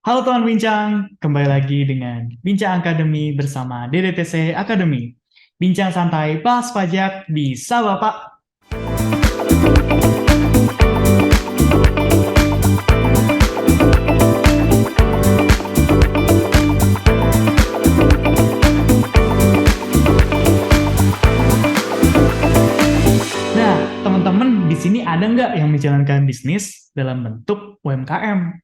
Halo teman bincang, kembali lagi dengan Bincang Akademi bersama DDTC Akademi. Bincang santai bahas pajak bisa Bapak. Nah, teman-teman di sini ada nggak yang menjalankan bisnis dalam bentuk UMKM?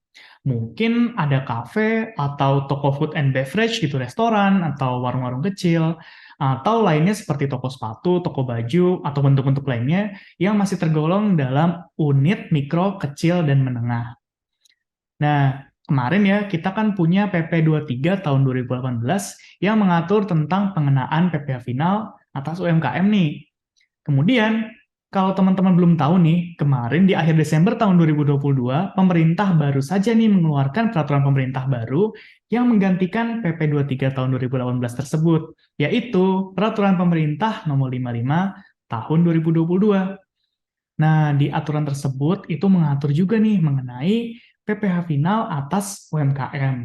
Mungkin ada kafe atau toko food and beverage gitu, restoran atau warung-warung kecil, atau lainnya seperti toko sepatu, toko baju, atau bentuk-bentuk lainnya yang masih tergolong dalam unit mikro, kecil, dan menengah. Nah, kemarin ya kita kan punya PP 23 tahun 2018 yang mengatur tentang pengenaan PPh final atas UMKM nih. Kemudian, kalau teman-teman belum tahu nih, kemarin di akhir Desember tahun 2022, pemerintah baru saja nih mengeluarkan peraturan pemerintah baru yang menggantikan PP 23 tahun 2018 tersebut, yaitu Peraturan Pemerintah Nomor 55 tahun 2022. Nah, di aturan tersebut itu mengatur juga nih mengenai PPh final atas UMKM.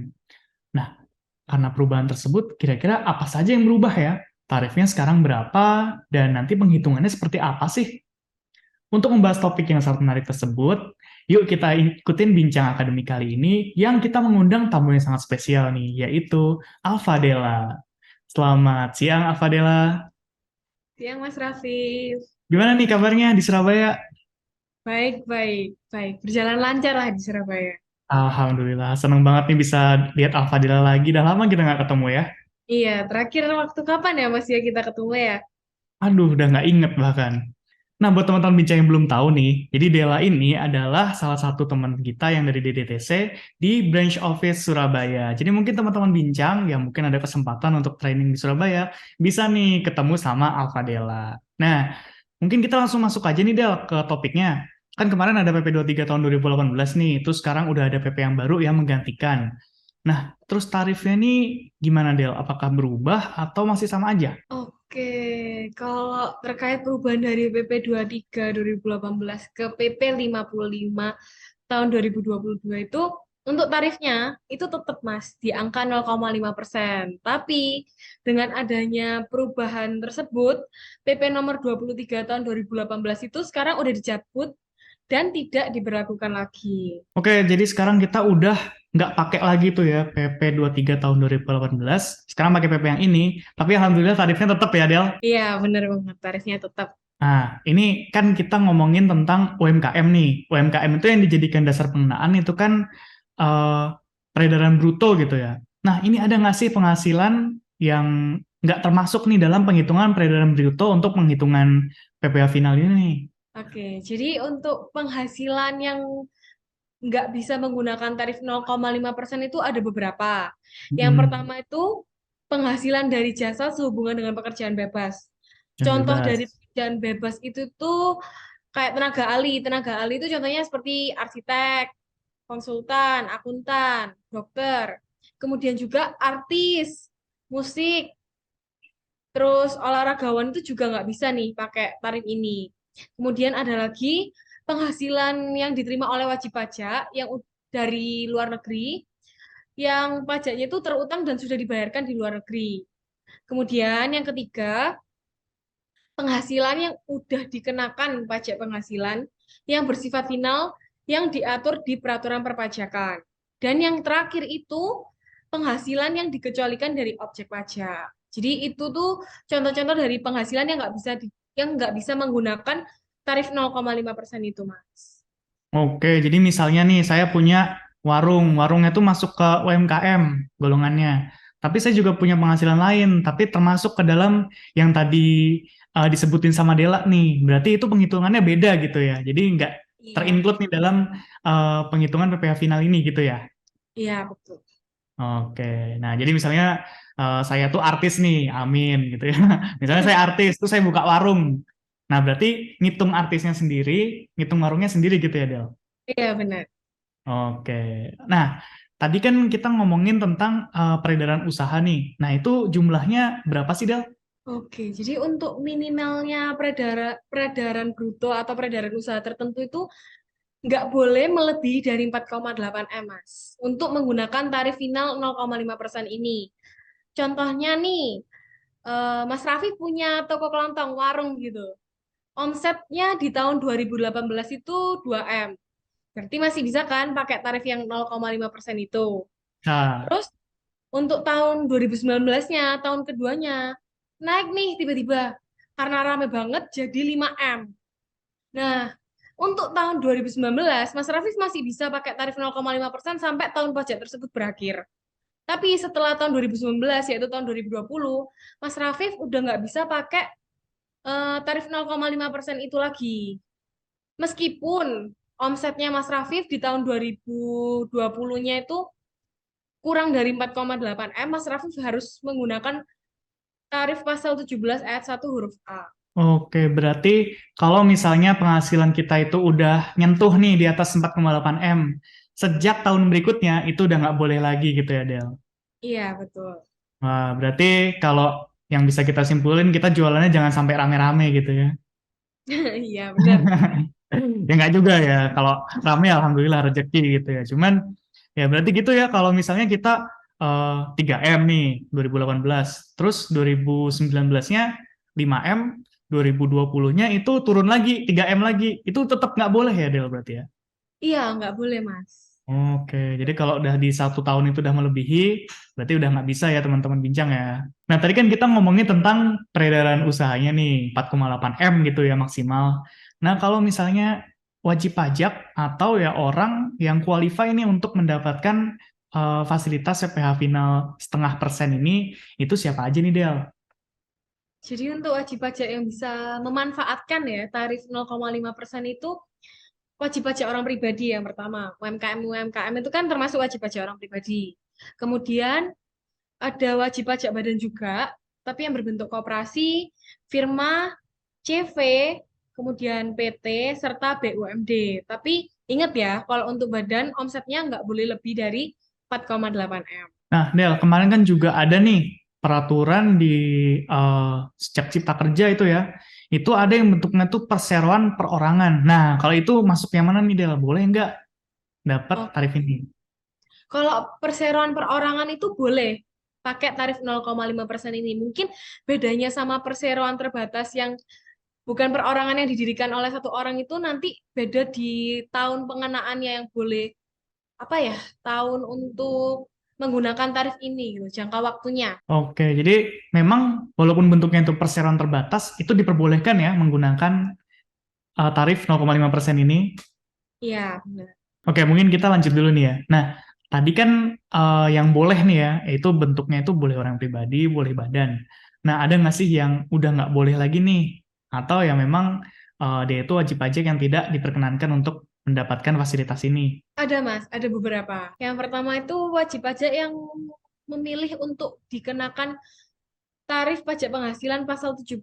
Nah, karena perubahan tersebut, kira-kira apa saja yang berubah ya? Tarifnya sekarang berapa? Dan nanti penghitungannya seperti apa sih? Untuk membahas topik yang sangat menarik tersebut, yuk kita ikutin bincang akademik kali ini yang kita mengundang tamu yang sangat spesial nih, yaitu Alfadela. Selamat siang, Alfadela. Siang Mas Raffi. Gimana nih kabarnya di Surabaya? Baik, baik, baik. Berjalan lancar lah di Surabaya. Alhamdulillah, seneng banget nih bisa lihat Alfadela lagi. Udah lama kita nggak ketemu ya. Iya, terakhir waktu kapan ya Mas ya kita ketemu ya? Aduh, udah nggak inget bahkan. Nah, buat teman-teman bincang yang belum tahu nih, jadi Dela ini adalah salah satu teman kita yang dari DDTC di branch office Surabaya. Jadi mungkin teman-teman bincang yang mungkin ada kesempatan untuk training di Surabaya, bisa nih ketemu sama Alfa Dela. Nah, mungkin kita langsung masuk aja nih Del ke topiknya. Kan kemarin ada PP 23 tahun 2018 nih, terus sekarang udah ada PP yang baru yang menggantikan. Nah, terus tarifnya nih gimana Del? Apakah berubah atau masih sama aja? Oke, kalau terkait perubahan dari PP 23 2018 ke PP 55 tahun 2022 itu untuk tarifnya itu tetap Mas di angka 0,5%. Tapi dengan adanya perubahan tersebut, PP nomor 23 tahun 2018 itu sekarang udah dicabut dan tidak diberlakukan lagi. Oke, jadi sekarang kita udah nggak pakai lagi tuh ya PP 23 tahun 2018. Sekarang pakai PP yang ini, tapi alhamdulillah tarifnya tetap ya, Del. Iya, bener banget. Tarifnya tetap. Nah, ini kan kita ngomongin tentang UMKM nih. UMKM itu yang dijadikan dasar pengenaan itu kan eh, peredaran bruto gitu ya. Nah, ini ada nggak sih penghasilan yang nggak termasuk nih dalam penghitungan peredaran bruto untuk penghitungan PPh final ini nih? Oke, jadi untuk penghasilan yang nggak bisa menggunakan tarif 0,5% itu ada beberapa. Yang Hmm, pertama itu penghasilan dari jasa sehubungan dengan pekerjaan bebas. yang Contoh dari bebas. pekerjaan bebas itu tuh kayak tenaga ahli. Tenaga ahli itu contohnya seperti arsitek, konsultan, akuntan, dokter. Kemudian juga artis, musik, terus olahragawan itu juga nggak bisa nih pakai tarif ini. Kemudian ada lagi penghasilan yang diterima oleh wajib pajak yang dari luar negeri, yang pajaknya itu terutang dan sudah dibayarkan di luar negeri. Kemudian yang ketiga, penghasilan yang udah dikenakan pajak penghasilan yang bersifat final yang diatur di peraturan perpajakan. Dan yang terakhir itu penghasilan yang dikecualikan dari objek pajak. Jadi itu tuh contoh-contoh dari penghasilan yang nggak bisa menggunakan tarif 0,5% itu, Mas. Oke, jadi misalnya nih saya punya warung, warungnya tuh masuk ke UMKM golongannya. Tapi saya juga punya penghasilan lain, tapi termasuk ke dalam yang tadi disebutin sama Dela nih. Berarti itu penghitungannya beda gitu ya. Jadi nggak Iya, terinclude nih dalam penghitungan PPh final ini gitu ya. iya betul. Oke, nah jadi misalnya saya tuh artis nih, amin gitu ya. Misalnya saya artis, terus saya buka warung. Nah berarti ngitung artisnya sendiri, ngitung warungnya sendiri gitu ya Del. Iya benar. Oke. Nah, tadi kan kita ngomongin tentang peredaran usaha nih. Nah, itu jumlahnya berapa sih, Del? Oke, jadi untuk minimalnya peredaran peredaran bruto atau peredaran usaha tertentu itu nggak boleh melebihi dari 4,8 M, Mas. Untuk menggunakan tarif final 0,5% ini. Contohnya nih, Mas Raffi punya toko kelontong, warung gitu. Omsetnya di tahun 2018 itu 2 M. Berarti masih bisa kan pakai tarif yang 0,5% itu. Nah, Terus untuk tahun 2019-nya, tahun keduanya, naik nih tiba-tiba. Karena rame banget jadi 5 M. Nah, untuk tahun 2019, Mas Raffi masih bisa pakai tarif 0,5% sampai tahun pajak tersebut berakhir. Tapi setelah tahun 2019, yaitu tahun 2020, Mas Rafif udah nggak bisa pakai tarif 0,5% itu lagi. Meskipun omsetnya Mas Rafif di tahun 2020-nya itu kurang dari 4,8 M, Mas Rafif harus menggunakan tarif pasal 17 ayat 1 huruf A. oke, berarti kalau misalnya penghasilan kita itu udah nyentuh nih di atas 4,8 M, sejak tahun berikutnya itu udah nggak boleh lagi gitu ya, Del. Iya, betul. Wah, berarti kalau yang bisa kita simpulin, kita jualannya jangan sampai rame-rame gitu ya. Iya, benar. Ya nggak juga ya, kalau rame alhamdulillah rezeki gitu ya. Cuman ya berarti gitu ya, kalau misalnya kita 3M nih 2018, terus 2019-nya 5M, 2020-nya itu turun lagi 3M lagi, itu tetap nggak boleh ya Del berarti ya. Iya, nggak boleh, Mas. Oke, jadi kalau udah di 1 tahun itu udah melebihi, berarti udah nggak bisa ya teman-teman bincang ya. Nah tadi kan kita ngomongin tentang peredaran usahanya nih, 4,8 M gitu ya maksimal. Nah kalau misalnya wajib pajak atau ya orang yang qualify nih untuk mendapatkan fasilitas CPH final 0,5% ini, itu siapa aja nih Del? Jadi untuk wajib pajak yang bisa memanfaatkan ya tarif 0,5% itu wajib pajak orang pribadi yang pertama. UMKM itu kan termasuk wajib pajak orang pribadi. Kemudian ada wajib pajak badan juga, tapi yang berbentuk koperasi, firma, CV, kemudian PT, serta BUMD. Tapi ingat ya, kalau untuk badan omsetnya nggak boleh lebih dari 4,8 M. Nah, Del, kemarin kan juga ada nih peraturan di sejak Cipta Kerja itu ya. Itu ada yang bentuknya tuh perseroan perorangan. Nah, kalau itu masuk yang mana nih, Del? Boleh nggak dapat Oh, tarif ini? kalau perseroan perorangan itu boleh pakai tarif 0,5% ini. Mungkin bedanya sama perseroan terbatas yang bukan perorangan yang didirikan oleh satu orang itu nanti beda di tahun pengenaannya yang boleh apa ya, tahun untuk menggunakan tarif ini gitu, jangka waktunya. Oke, jadi memang walaupun bentuknya itu perseroan terbatas, itu diperbolehkan ya menggunakan tarif 0,5% ini. Iya, benar. Oke, mungkin kita lanjut dulu nih ya. Nah, tadi kan yang boleh nih ya, yaitu bentuknya itu boleh orang pribadi, boleh badan. Nah, ada nggak sih yang udah nggak boleh lagi nih? Atau yang memang dia itu wajib pajak yang tidak diperkenankan untuk mendapatkan fasilitas ini? Ada Mas, ada beberapa. Yang pertama itu wajib pajak yang memilih untuk dikenakan tarif pajak penghasilan pasal 17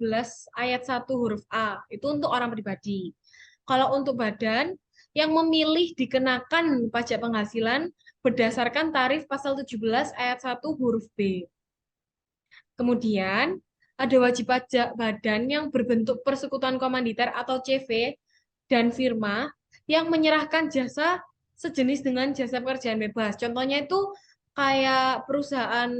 ayat 1 huruf A. Itu untuk orang pribadi. Kalau untuk badan yang memilih dikenakan pajak penghasilan berdasarkan tarif pasal 17 ayat 1 huruf B. Kemudian ada wajib pajak badan yang berbentuk persekutuan komanditer atau CV dan firma yang menyerahkan jasa sejenis dengan jasa pekerjaan bebas. Contohnya itu kayak perusahaan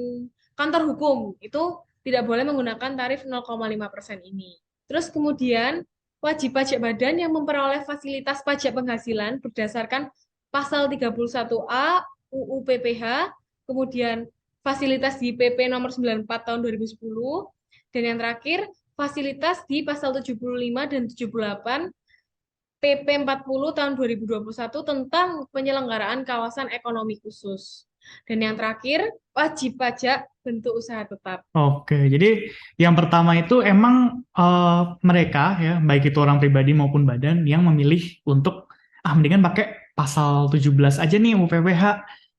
kantor hukum, itu tidak boleh menggunakan tarif 0,5% ini. Terus kemudian wajib pajak badan yang memperoleh fasilitas pajak penghasilan berdasarkan pasal 31A UU PPH, kemudian fasilitas di PP nomor 94 tahun 2010, dan yang terakhir fasilitas di pasal 75 dan 78 PP 40 tahun 2021 tentang penyelenggaraan kawasan ekonomi khusus. Dan yang terakhir, wajib pajak bentuk usaha tetap. Oke, jadi yang pertama itu emang mereka ya, baik itu orang pribadi maupun badan yang memilih untuk mendingan pakai pasal 17 aja nih UPPH.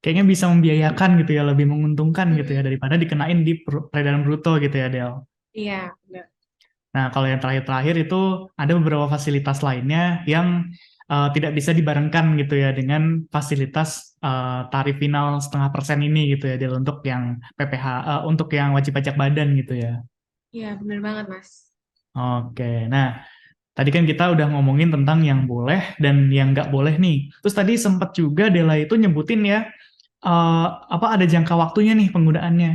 Kayaknya bisa membiayakan gitu ya, lebih menguntungkan gitu ya Mm-mm. daripada dikenain di peredaran bruto gitu ya, Del. Iya, benar. Nah, kalau yang terakhir-terakhir itu ada beberapa fasilitas lainnya yang tidak bisa dibarengkan gitu ya dengan fasilitas tarif final 0,5% ini gitu ya, Del, untuk yang PPH, untuk yang wajib pajak badan gitu ya. Iya, benar banget, Mas. Oke, nah Tadi kan kita udah ngomongin tentang yang boleh dan yang nggak boleh nih. Terus tadi sempat juga Dela itu nyebutin ya, apa ada jangka waktunya nih penggunaannya.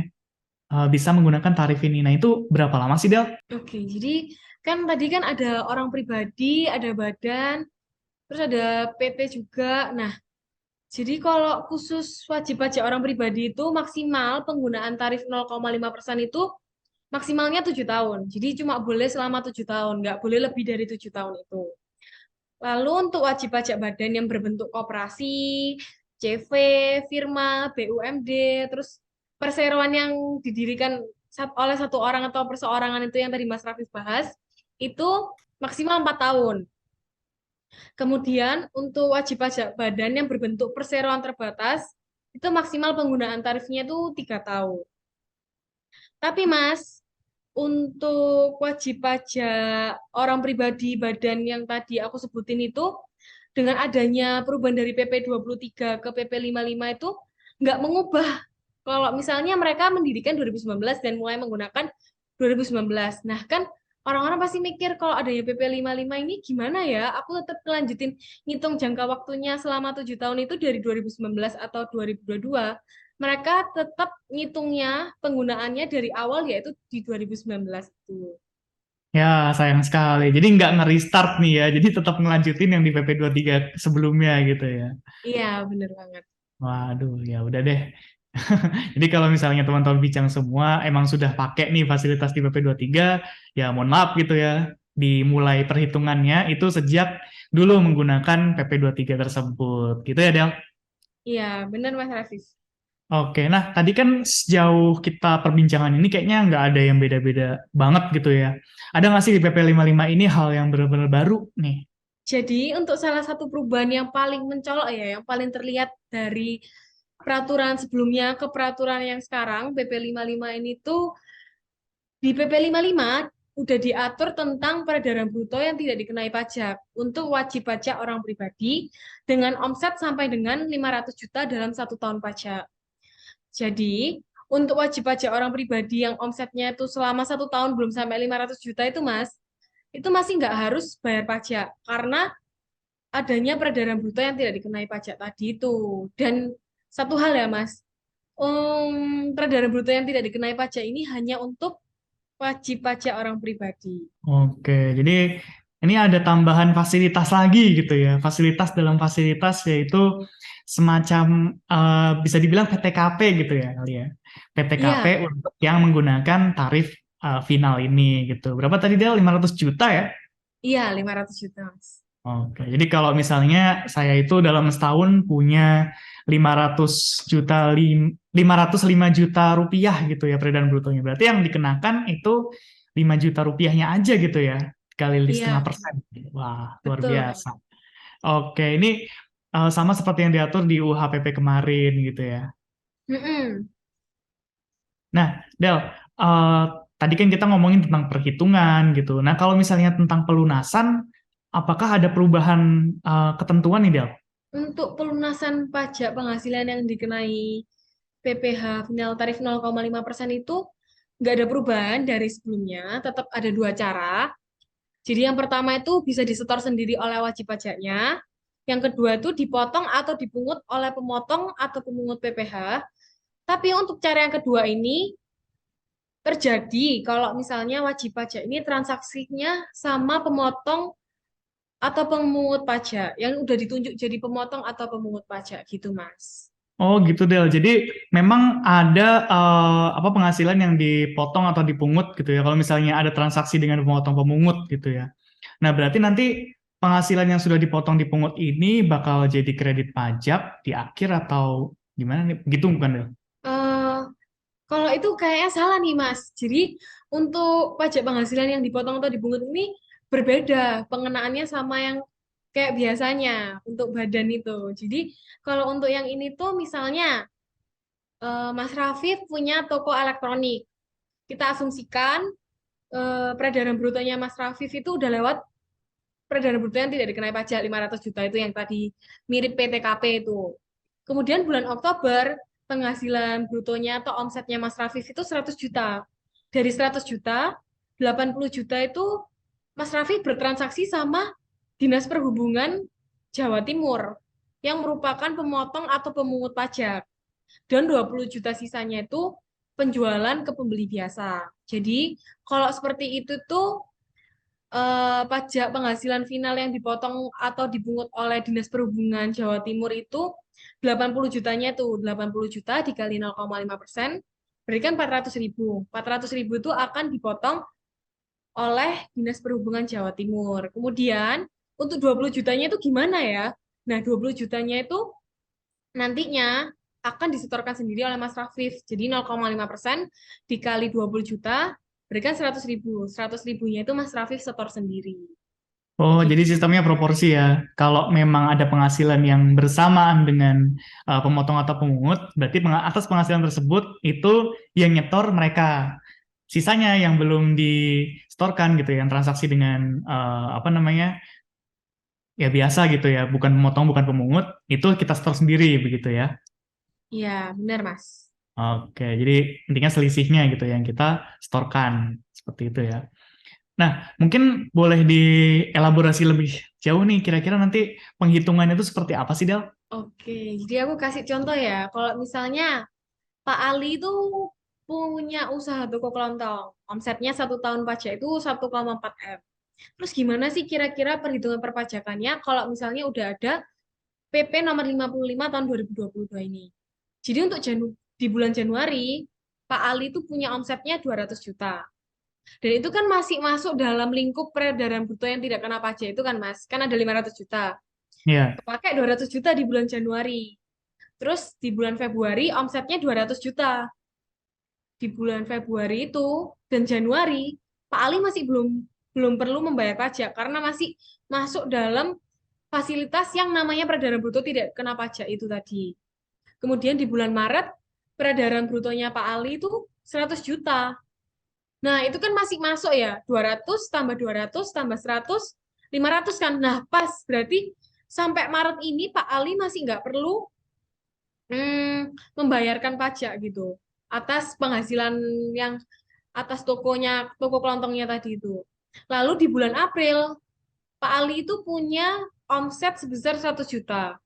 Bisa menggunakan tarif ini. Nah, itu berapa lama sih, Del? Oke, jadi kan tadi kan ada orang pribadi, ada badan, terus ada PT juga. Nah, jadi kalau khusus wajib pajak orang pribadi itu maksimal penggunaan tarif 0,5% itu maksimalnya 7 tahun. Jadi cuma boleh selama 7 tahun, nggak boleh lebih dari 7 tahun itu. Lalu untuk wajib pajak badan yang berbentuk koperasi, CV, firma, BUMD, terus perseroan yang didirikan oleh satu orang atau perseorangan itu yang tadi Mas Rafif bahas, itu maksimal 4 tahun. Kemudian untuk wajib pajak badan yang berbentuk perseroan terbatas, itu maksimal penggunaan tarifnya itu 3 tahun. Tapi Mas, untuk wajib pajak orang pribadi badan yang tadi aku sebutin itu, dengan adanya perubahan dari PP 23 ke PP 55 itu nggak mengubah. Kalau misalnya mereka mendirikan 2019 dan mulai menggunakan 2019. Nah, kan orang-orang pasti mikir kalau adanya PP 55 ini gimana ya? Aku tetap kelanjutin ngitung jangka waktunya selama 7 tahun itu dari 2019 atau 2022. Mereka tetap ngitungnya penggunaannya dari awal yaitu di 2019 itu. Ya, sayang sekali. Jadi nggak nge-restart nih ya. Jadi tetap ngelanjutin yang di PP 23 sebelumnya gitu ya. Iya, bener banget. Waduh, ya udah deh. Jadi kalau misalnya teman-teman Bicang semua emang sudah pakai nih fasilitas di PP 23, ya mohon maaf gitu ya. Dimulai perhitungannya itu sejak dulu menggunakan PP 23 tersebut. Gitu ya, Del? Iya, bener Mas Rafif. Oke, nah tadi kan sejauh kita perbincangan ini kayaknya nggak ada yang beda-beda banget gitu ya. Ada nggak sih di PP 55 ini hal yang benar-benar baru nih? Jadi untuk salah satu perubahan yang paling mencolok ya, yang paling terlihat dari peraturan sebelumnya ke peraturan yang sekarang, PP 55 ini tuh di PP 55 udah diatur tentang peredaran bruto yang tidak dikenai pajak untuk wajib pajak orang pribadi dengan omset sampai dengan 500 juta dalam 1 tahun pajak. Jadi, untuk wajib pajak orang pribadi yang omsetnya itu selama 1 tahun belum sampai 500 juta itu, Mas, itu masih nggak harus bayar pajak karena adanya peredaran bruto yang tidak dikenai pajak tadi itu. Dan satu hal ya, Mas, peredaran bruto yang tidak dikenai pajak ini hanya untuk wajib pajak orang pribadi. Oke, jadi ini ada tambahan fasilitas lagi gitu ya. Fasilitas dalam fasilitas yaitu semacam bisa dibilang PTKP gitu ya kali ya. PTKP Iya, untuk yang menggunakan tarif final ini gitu. Berapa tadi Del? 500 juta ya? iya 500 juta, Mas. Oke, jadi kalau misalnya saya itu dalam setahun punya 500 juta, 505 juta rupiah gitu ya peredaran brutonya. Berarti yang dikenakan itu 5 juta rupiahnya aja gitu ya, kali Iya, 5%. Wah, luar betul biasa. banget. Oke, ini sama seperti yang diatur di UHPP kemarin gitu ya. Mm-mm. Nah, Del, eh, tadi kan kita ngomongin tentang perhitungan gitu. Nah, kalau misalnya tentang pelunasan, apakah ada perubahan ketentuan nih, Del? Untuk pelunasan pajak penghasilan yang dikenai PPh final tarif 0,5% itu nggak ada perubahan dari sebelumnya, tetap ada dua cara. Jadi yang pertama itu bisa disetor sendiri oleh wajib pajaknya. Yang kedua itu dipotong atau dipungut oleh pemotong atau pemungut PPh. Tapi untuk cara yang kedua ini terjadi kalau misalnya wajib pajak ini transaksinya sama pemotong atau pemungut pajak yang udah ditunjuk jadi pemotong atau pemungut pajak gitu, Mas. Oh gitu Del. Jadi memang ada apa penghasilan yang dipotong atau dipungut gitu ya. Kalau misalnya ada transaksi dengan pemotong pemungut gitu ya. Nah berarti nanti penghasilan yang sudah dipotong dipungut ini bakal jadi kredit pajak di akhir atau gimana nih? Gitu bukan Del? Eh, Kalau itu kayaknya salah nih, Mas. Jadi untuk pajak penghasilan yang dipotong atau dipungut ini berbeda pengenaannya sama yang kayak biasanya untuk badan itu. Jadi kalau untuk yang ini tuh misalnya Mas Rafif punya toko elektronik. Kita asumsikan peredaran brutonya Mas Rafif itu udah lewat peredaran bruto yang tidak dikenai pajak 500 juta itu yang tadi mirip PTKP itu. Kemudian bulan Oktober penghasilan brutonya atau omsetnya Mas Rafif itu 100 juta. Dari 100 juta, 80 juta itu Mas Raffi bertransaksi sama Dinas Perhubungan Jawa Timur yang merupakan pemotong atau pemungut pajak. Dan 20 juta sisanya itu penjualan ke pembeli biasa. Jadi kalau seperti itu tuh pajak penghasilan final yang dipotong atau dipungut oleh Dinas Perhubungan Jawa Timur itu 80 jutanya tuh 80 juta dikali 0,5% berikan 400.000. 400.000 itu akan dipotong oleh Dinas Perhubungan Jawa Timur. Kemudian untuk 20 jutanya itu gimana ya? Nah, 20 jutanya itu nantinya akan disetorkan sendiri oleh Mas Rafif. Jadi 0,5% dikali 20 juta, berikan 100.000. 100.000-nya itu Mas Rafif setor sendiri. Oh, Kayak jadi gitu. sistemnya proporsi ya. Kalau memang ada penghasilan yang bersamaan dengan pemotong atau pemungut, berarti atas penghasilan tersebut itu yang nyetor mereka. Sisanya yang belum disetorkan gitu, yang transaksi dengan apa namanya, ya biasa gitu ya, bukan pemotong, bukan pemungut, itu kita setor sendiri begitu ya. Iya, benar, Mas. Oke, jadi intinya selisihnya gitu yang kita setorkan seperti itu ya. Nah, mungkin boleh dielaborasi lebih jauh nih, kira-kira nanti penghitungannya itu seperti apa sih, Del? Oke, jadi aku kasih contoh ya. Kalau misalnya Pak Ali itu punya usaha toko kelontong. Omsetnya 1 tahun pajak itu 1,4 M. Terus gimana sih kira-kira perhitungan perpajakannya kalau misalnya udah ada PP nomor 55 tahun 2022 ini. Jadi untuk di bulan Januari, Pak Ali itu punya omsetnya 200 juta. Dan itu kan masih masuk dalam lingkup peredaran bruto yang tidak kena pajak itu kan, Mas. Kan ada 500 juta. Ya, Pakai 200 juta di bulan Januari. Terus di bulan Februari omsetnya 200 juta. Di bulan Februari itu dan Januari, Pak Ali masih belum belum perlu membayar pajak karena masih masuk dalam fasilitas yang namanya peredaran bruto tidak kena pajak itu tadi. Kemudian di bulan Maret, peredaran brutonya Pak Ali itu 100 juta. Nah, itu kan masih masuk ya, 200 tambah 200 tambah 100, 500 kan. Nah, pas berarti sampai Maret ini Pak Ali masih nggak perlu membayarkan pajak gitu atas penghasilan yang atas toko kelontongnya tadi itu. Lalu di bulan April, Pak Ali itu punya omset sebesar 100 juta.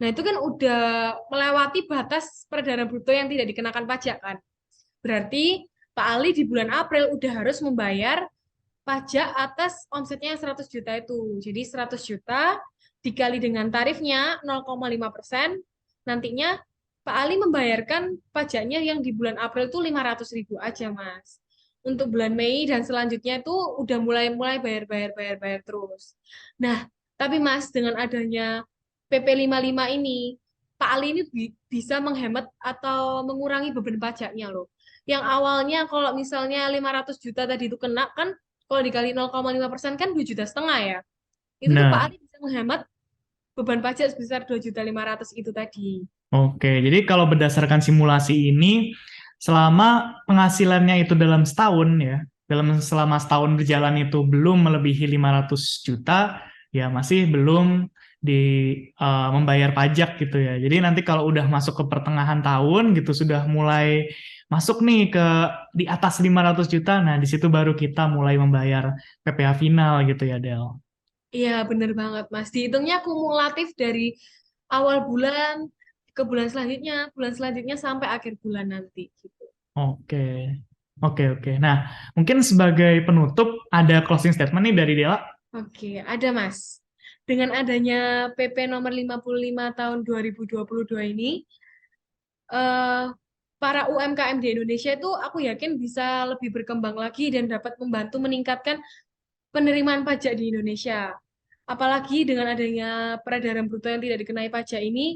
Nah, itu kan udah melewati batas peredaran bruto yang tidak dikenakan pajak kan. Berarti Pak Ali di bulan April udah harus membayar pajak atas omsetnya yang 100 juta itu. Jadi 100 juta dikali dengan tarifnya 0,5%, nantinya Pak Ali membayarkan pajaknya yang di bulan April itu 500.000 aja, Mas. Untuk bulan Mei dan selanjutnya itu udah mulai bayar terus. Nah, tapi Mas, dengan adanya PP 55 ini, Pak Ali ini bisa menghemat atau mengurangi beban pajaknya loh. Yang awalnya kalau misalnya 500 juta tadi itu kena kan kalau dikali 0,5% kan 2,5 juta ya. Itu tuh Pak benar. Ali bisa menghemat beban pajak sebesar 2,5 juta itu tadi. Oke, jadi kalau berdasarkan simulasi ini, selama penghasilannya itu dalam setahun ya, selama setahun berjalan itu belum melebihi 500 juta, ya masih belum membayar pajak gitu ya. Jadi nanti kalau udah masuk ke pertengahan tahun gitu, sudah mulai masuk nih ke di atas 500 juta, nah di situ baru kita mulai membayar PPh final gitu ya, Del. Iya, bener banget, Mas. Dihitungnya kumulatif dari awal bulan selanjutnya sampai akhir bulan nanti gitu. Oke, oke. Nah, mungkin sebagai penutup ada closing statement nih dari Dela. Oke, ada Mas. Dengan adanya PP nomor 55 tahun 2022 ini, eh, para UMKM di Indonesia itu aku yakin bisa lebih berkembang lagi dan dapat membantu meningkatkan penerimaan pajak di Indonesia. Apalagi dengan adanya peredaran bruto yang tidak dikenai pajak ini,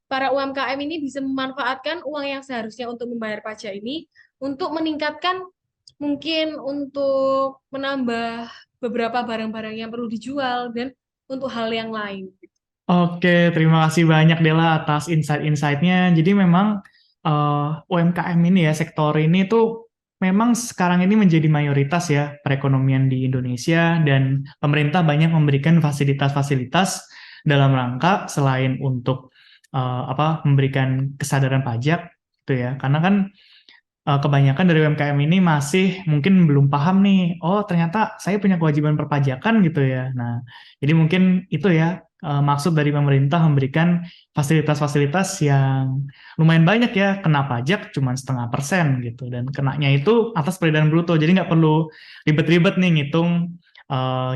para UMKM ini bisa memanfaatkan uang yang seharusnya untuk membayar pajak ini untuk meningkatkan mungkin untuk menambah beberapa barang-barang yang perlu dijual dan untuk hal yang lain. Oke, terima kasih banyak Dela atas insight-insightnya. Jadi memang UMKM ini ya, sektor ini tuh memang sekarang ini menjadi mayoritas ya perekonomian di Indonesia dan pemerintah banyak memberikan fasilitas-fasilitas dalam rangka selain untuk memberikan kesadaran pajak gitu ya. Karena kan kebanyakan dari UMKM ini masih mungkin belum paham nih, oh ternyata saya punya kewajiban perpajakan gitu ya. Nah, jadi mungkin itu ya maksud dari pemerintah memberikan fasilitas-fasilitas yang lumayan banyak ya, kena pajak cuma 0,5% gitu, dan kenanya itu atas peredaran bruto, jadi nggak perlu ribet-ribet nih ngitung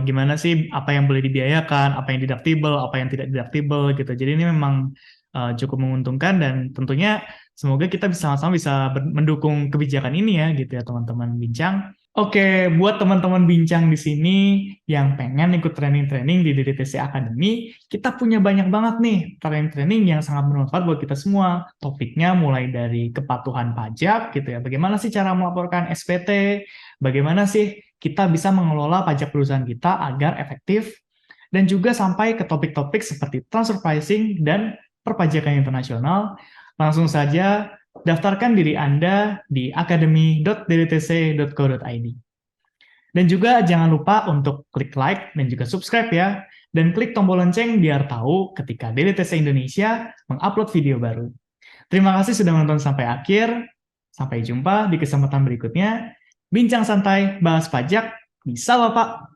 gimana sih apa yang boleh dibiayakan, apa yang deductible, apa yang tidak deductible gitu. Jadi ini memang cukup menguntungkan dan tentunya semoga kita sama-sama bisa mendukung kebijakan ini ya gitu ya teman-teman bincang. Oke, buat teman-teman bincang di sini yang pengen ikut training-training di DDTC Academy, kita punya banyak banget nih training-training yang sangat bermanfaat buat kita semua. Topiknya mulai dari kepatuhan pajak gitu ya, bagaimana sih cara melaporkan SPT, bagaimana sih kita bisa mengelola pajak perusahaan kita agar efektif, dan juga sampai ke topik-topik seperti transfer pricing dan perpajakan internasional. Langsung saja daftarkan diri Anda di academy.ddtc.co.id. Dan juga jangan lupa untuk klik like dan juga subscribe ya. Dan klik tombol lonceng biar tahu ketika DDTC Indonesia mengupload video baru. Terima kasih sudah menonton sampai akhir. Sampai jumpa di kesempatan berikutnya. Bincang santai, bahas pajak, bisa loh Pak.